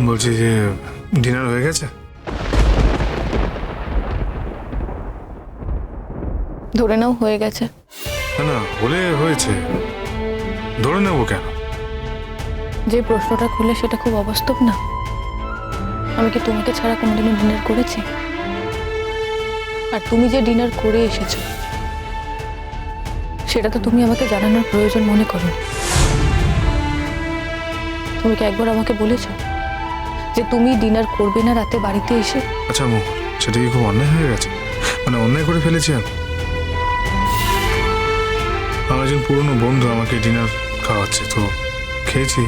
বলছি যে ডিনার হয়ে গেছে? ধরে নাও হয়ে গেছে। না না, হলে হয়েছে, ধরে নেবো কেন? যে প্রশ্নটা করলে সেটা খুব অবাস্তব না? আমি কি তোমাকে ছাড়া কোনোদিনও ডিনার করেছি? আর তুমি যে ডিনার করে এসেছো সেটা তো তুমি আমাকে জানানোর প্রয়োজন মনে করো। তুমি কি একবার আমাকে বলেছো যে তুমি ডিনার করবে না রাতে বাড়িতে এসে? আচ্ছা মোহর, সেটা কি খুব অন্যায় হয়ে গেছে? মানে অন্যায় করে ফেলেছি আমি? আমার একজন পুরনো বন্ধু আমাকে ডিনার খাওয়াচ্ছে, তো খেয়েছি,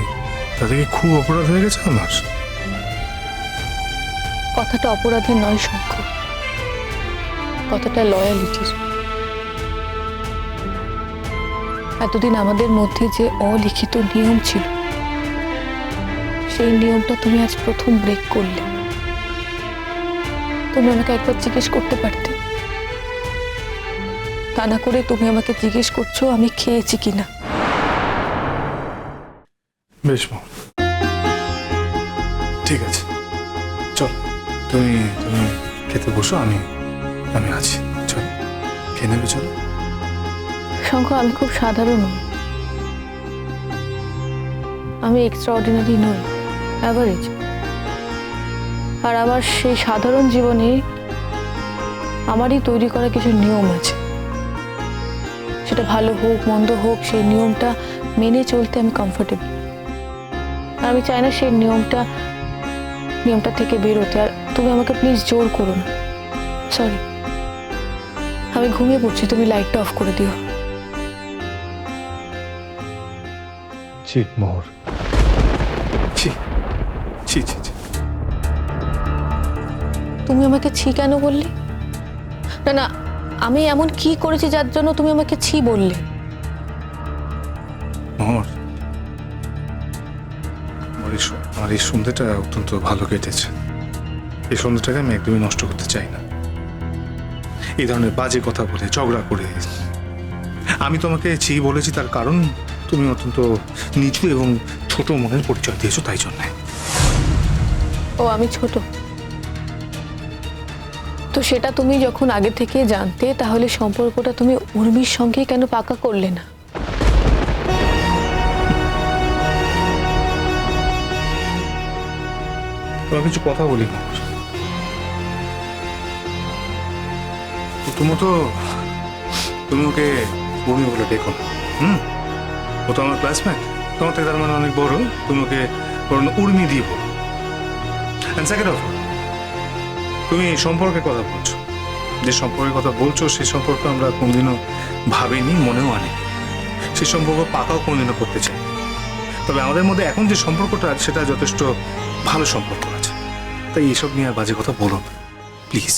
তাতে কি খুব অপরাধ হয়ে গেছে আমার? কথাটা অপরাধের নয় শঙ্খ, কথাটা লয়ালিটির। এতদিন আমাদের মধ্যে যে অলিখিত নিয়ম ছিল সেই নিয়মটা তুমি আজ প্রথম ব্রেক করলে। তুমি আমাকে একবার জিজ্ঞেস করতে পারতে, তা না করে তুমি আমাকে জিজ্ঞেস করছো আমি খেয়েছি কিনা। বেশ মোহর, ঠিক আছে, চল তুমি তুমি খেতে বসো, আমি আমি আছি, চল খেয়ে নেবে, চলো। শঙ্খ, আমি খুব সাধারণ নই, আমি এক্সট্রাঅর্ডিনারি নই, অ্যাভারেজ। আর আমার সেই সাধারণ জীবনে আমারই তৈরি করা কিছু নিয়ম আছে। সেটা ভালো হোক মন্দ হোক, সেই নিয়মটা মেনে চলতে আমি কমফোর্টেবল। আর আমি চাই না সেই নিয়মটা থেকে বেরোতে। আর তুমি আমাকে প্লিজ জোর করো না। সরি, আমি ঘুমিয়ে পড়ছি, তুমি লাইটটা অফ করে দিও। ছি মোহর, ছি ছি ছি ছি। তুমি আমাকে ছি কেন বললে? না না, আমি এমন কি করেছি যার জন্য তুমি আমাকে ছি বললে? মোহর, আমার এই সন্ধ্যেটা অত্যন্ত ভালো কেটেছে। এই সন্ধ্যেটাকে আমি একদমই নষ্ট করতে চাই না। এই ধরনের বাজে কথা বলে, ঝগড়া করে আমি তোমাকে ছি বলেছি, তার কারণ তুমি অত্যন্ত নিচু এবং ছোট মনের পরিচয় দিয়েছো, তাই জন্য। ও, আমি ছোট? তো সেটা তুমি যখন আগে থেকে জানতে, তাহলে সম্পর্কটা তুমি উর্মির সঙ্গে কেন পাকা করলে না? তোমার কিছু কথা বলি না, প্রথমত তুমি ওকে উর্মি বলে ডেকো না। ও তো আমার ক্লাসমেট, তোমার থেকে তার মানে অনেক বড়, তুমি ওকে উর্মি দিয়ে বলো। সেকেন্ড অফ, তুমি সম্পর্কের কথা বলছো, যে সম্পর্কের কথা বলছো সেই সম্পর্ক আমরা কোনোদিনও ভাবিনি, মনেও আনি। সেই সম্পর্ক পাকাও কোনোদিনও করতে চাই। তবে আমাদের মধ্যে এখন যে সম্পর্কটা আছে সেটা যথেষ্ট ভালো সম্পর্ক আছে, তাই এইসব নিয়ে আর বাজে কথা বলো না প্লিজ।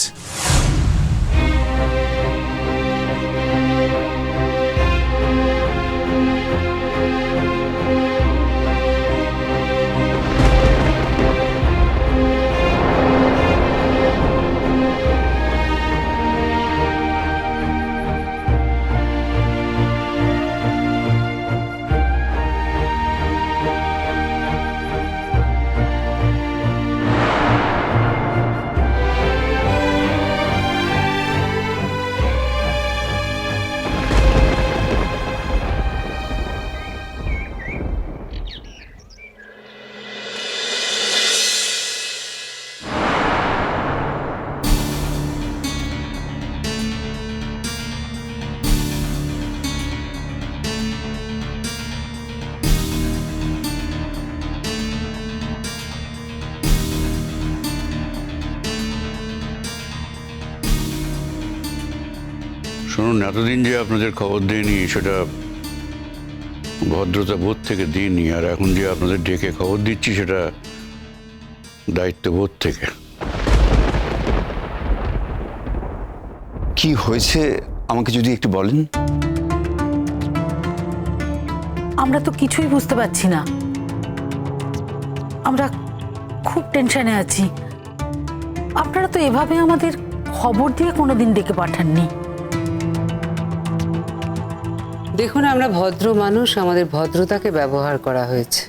শুনুন, এতদিন যে আপনাদের খবর দিইনি সেটা ভদ্রতা বোধ থেকে দিইনি, আর এখন যে আপনাদের ডেকে খবর দিচ্ছি সেটা দায়িত্ববোধ থেকে। কি হয়েছে আমাকে যদি একটু বলেন। আমরা তো কিছুই বুঝতে পারছি না, আমরা খুব টেনশনে আছি। আপনারা তো এভাবে আমাদের খবর দিয়ে কোনোদিন ডেকে পাঠাননি। দেখুন, আমরা ভদ্র মানুষ, আমাদের ভদ্রতাকে ব্যবহার করা হয়েছে।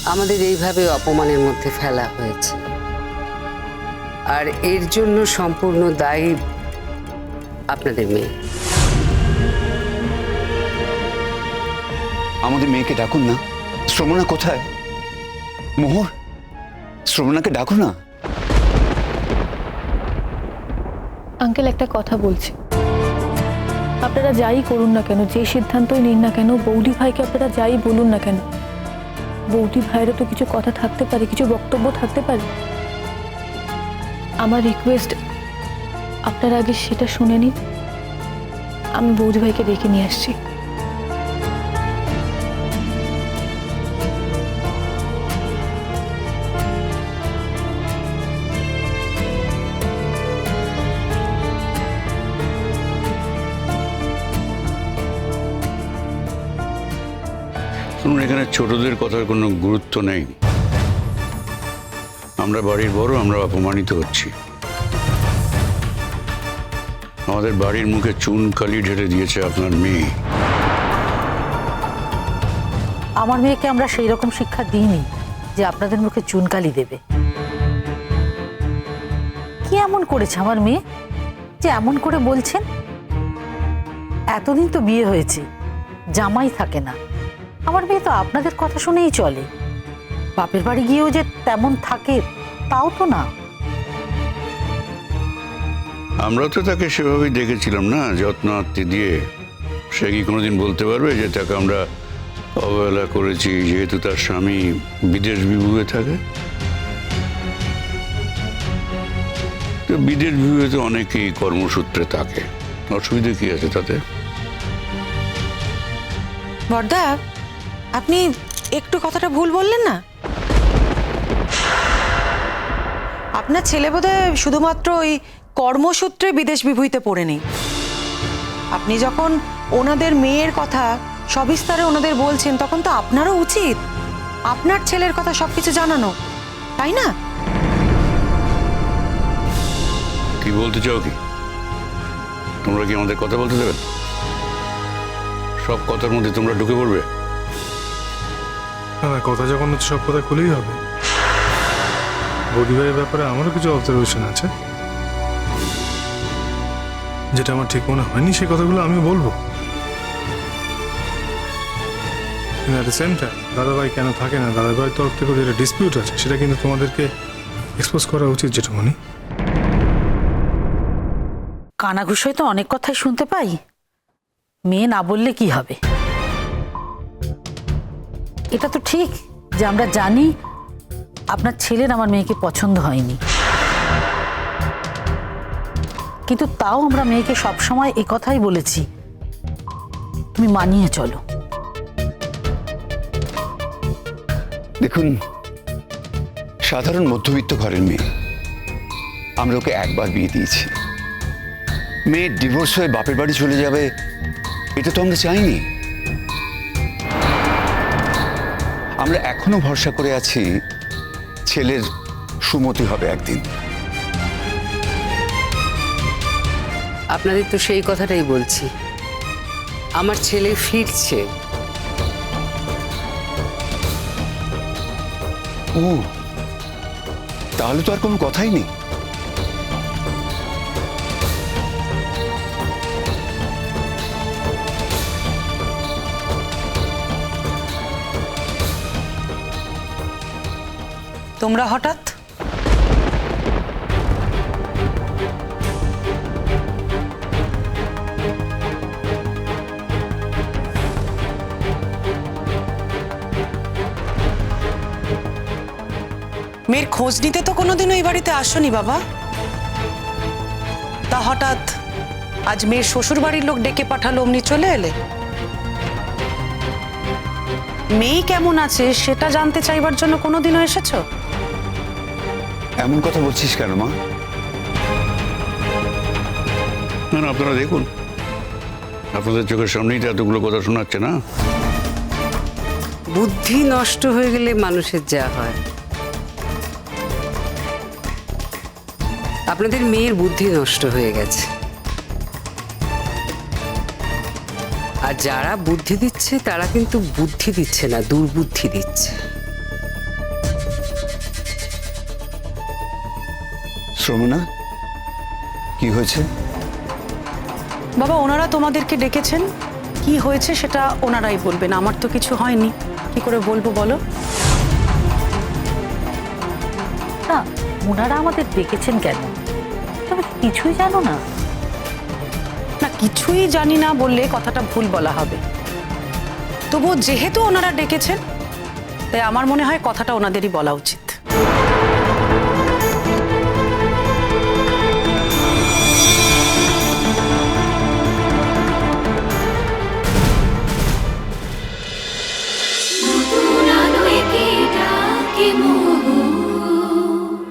আমাদের এইভাবে অপমানের মধ্যে ফেলা হয়েছে, আর এর জন্য সম্পূর্ণ দায়ী আপনাদের মেয়ে। আমাদের মেয়েকে ডাকুন না। শ্রমণা কোথায়? মোহর, শ্রমণাকে ডাকুন না। আঙ্কেল, একটা কথা বলছি, আপনারা যাই করুন না কেন, যে সিদ্ধান্তই নিন না কেন, বৌদি ভাইকে আপনারা যাই বলুন না কেন, বৌদি ভাইয়েরও তো কিছু কথা থাকতে পারে, কিছু বক্তব্য থাকতে পারে। আমার রিকোয়েস্ট, আপনারা আগে সেটা শুনে নিন। আমি বৌদি ভাইকে ডেকে নিয়ে আসছি। শুনুন, এখানে ছোটদের কথার কোনো গুরুত্ব নেই। আমরা বাড়ির বড়, আমরা অপমানিত হচ্ছি। আমাদের বাড়ির মুখে চুন কালি ঢেলে দিয়েছে আপনার মেয়ে। আমার মেয়েকে আমরা সেই রকম শিক্ষা দিইনি যে আপনাদের মুখে চুনকালি দেবে। কি এমন করেছে আমার মেয়ে যে এমন করে বলছেন? এতদিন তো বিয়ে হয়েছে, জামাই থাকে না। আমার মেয়ে তো আপনাদের কথা শুনেই চলে। বাপের বাড়ি গিয়েও যে তেমন থাকে তাও তো না। আমরা তো তাকে সেভাবেই দেখেছিলাম না, যত্ন আত্মি দিয়ে। সে কি কোনোদিন বলতে পারবে যে তাকে আমরা অবহেলা করেছি যেহেতু তার স্বামী বিদেশ বিভুঁয়ে থাকে? তো বিদেশ বিভুঁয়ে তো অনেকেই কর্মসূত্রে থাকে, অসুবিধা কি আছে তাতে? বড়দা, আপনি একটু কথাটা ভুল বললেন না। আপনার ছেলে বোধহয় শুধুমাত্র ওই কর্মসূত্রে বিদেশ বিভূতিতে পড়ে নেই। আপনি যখন ওনাদের মেয়ের কথা সবিস্তারে ওনাদের বলছেন, তখন তো আপনারও উচিত আপনার ছেলের কথা সবকিছু জানানো, তাই না? কি বলতে চাও কি? তোমরা কি আমাদের কথা বলতে দেবে? সব কথার মধ্যে তোমরা ঢুকে পড়বে? না না, কথা যখন হচ্ছে সব কথা খুলেই হবে। বৌদি ভাইয়ের ব্যাপারে আমারও কিছু অবজারভেশন আছে, যেটা আমার ঠিক মনে হয়নি সেই কথাগুলো আমি বলবো। কিন্তু অ্যাট দ্য সেম টাইম দাদাভাই কেন থাকে না, দাদাভাইয়ের তরফ থেকে যেটা ডিসপিউট আছে সেটা কিন্তু তোমাদেরকে এক্সপোজ করা উচিত, যেটা মনে। কানাঘুষোয় তো অনেক কথাই শুনতে পাই, মেয়ে না বললে কি হবে? এটা তো ঠিক যে আমরা জানি আপনার ছেলের আমার মেয়েকে পছন্দ হয়নি, কিন্তু তাও আমরা মেয়েকে সবসময় এই কথাই বলেছি, তুমি মানিয়ে চলো। দেখুন, সাধারণ মধ্যবিত্ত ঘরের মেয়ে, আমরা ওকে একবার বিয়ে দিয়েছি। মেয়ে ডিভোর্স হয়ে বাপের বাড়ি চলে যাবে, এটা তো আমরা চাইনি। আমরা এখনো ভরসা করে আছি ছেলের সুমতি হবে একদিন। আপনাদের তো সেই কথাটাই বলছি, আমার ছেলে ফিরছে। ও, তাহলে তো আর কোনো কথাই নেই। তোমরা হঠাৎ? মেয়ের খোঁজ নিতে তো কোনোদিনও এই বাড়িতে আসোনি বাবা, তা হঠাৎ আজ মেয়ের শ্বশুর বাড়ির লোক ডেকে পাঠালো, অমনি চলে এলে? মেয়ে কেমন আছে সেটা জানতে চাইবার জন্য কোনোদিনও এসেছো? এমন কথা বলছিস কেন মা? না না, আপনারা দেখুন, আপনাদের চোখের সামনেই তো এতগুলো কথা শোনাচ্ছে না। বুদ্ধি নষ্ট হয়ে গেলে মানুষের যা হয়, আপনাদের মেয়ের বুদ্ধি নষ্ট হয়ে গেছে। আর যারা বুদ্ধি দিচ্ছে তারা কিন্তু বুদ্ধি দিচ্ছে না, দুর্বুদ্ধি দিচ্ছে। শ্রমণা, কি হয়েছে? বাবা, ওনারা তোমাদেরকে ডেকেছেন, কি হয়েছে সেটা ওনারাই বলবেন। আমার তো কিছু হয়নি, কি করে বলবো বলো? না, ওনারা আমাদের ডেকেছেন কেন? তুমি কি কিছুই জানো না? না, কিছুই জানি না বললে কথাটা ভুল বলা হবে। তবুও যেহেতু ওনারা ডেকেছেন, তাই আমার মনে হয় কথাটা ওনাদেরই বলা উচিত।